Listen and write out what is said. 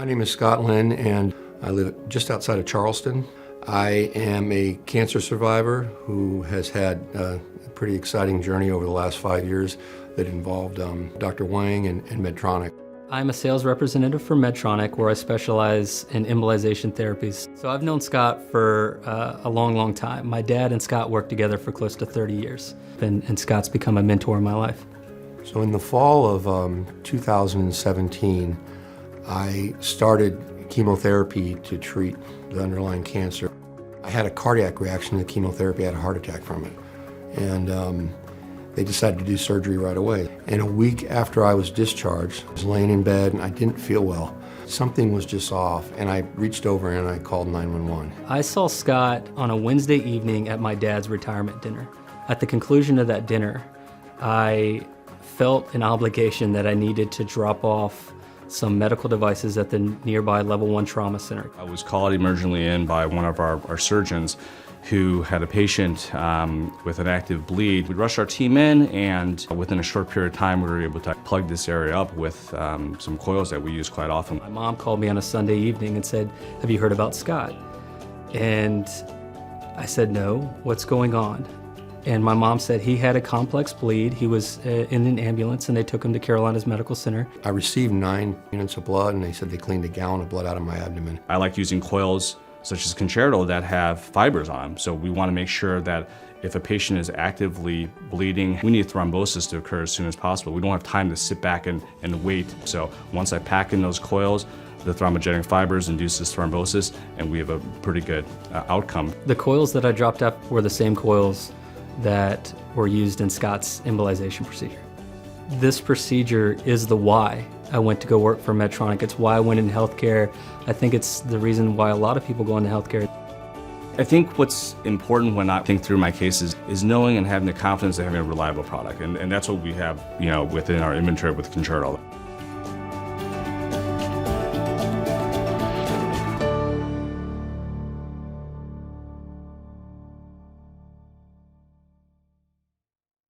My name is Scott Lynn, and I live just outside of Charleston. I am a cancer survivor who has had a pretty exciting journey over the last 5 years that involved Dr. Wang and Medtronic. I'm a sales representative for Medtronic, where I specialize in embolization therapies. So I've known Scott for a long time. My dad and Scott worked together for close to 30 years, and Scott's become a mentor in my life. So in the fall of 2017, I started chemotherapy to treat the underlying cancer. I had a cardiac reaction to the chemotherapy. I had a heart attack from it. And they decided to do surgery right away. And a week after I was discharged, I was laying in bed and I didn't feel well. Something was just off, and I reached over and I called 911. I saw Scott on a Wednesday evening at my dad's retirement dinner. At the conclusion of that dinner, I felt an obligation that I needed to drop off some medical devices at the nearby level 1 trauma center. I was called emergently in by one of our surgeons who had a patient with an active bleed. We rushed our team in, and within a short period of time we were able to plug this area up with some coils that we use quite often. My mom called me on a Sunday evening and said, "Have you heard about Scott?" And I said, "No, what's going on?" And my mom said he had a complex bleed. He was in an ambulance and they took him to Carolina's Medical Center. I received 9 units of blood, and they said they cleaned a gallon of blood out of my abdomen. I like using coils such as Concerto that have fibers on them. So we want to make sure that if a patient is actively bleeding, we need thrombosis to occur as soon as possible. We don't have time to sit back and wait. So once I pack in those coils, the thrombogenic fibers induces thrombosis, and we have a pretty good outcome. The coils that I dropped off were the same coils that were used in Scott's embolization procedure. This procedure is the why I went to go work for Medtronic. It's why I went into healthcare. I think it's the reason why a lot of people go into healthcare. I think what's important when I think through my cases is knowing and having the confidence of having a reliable product, and that's what we have, within our inventory with Concerto.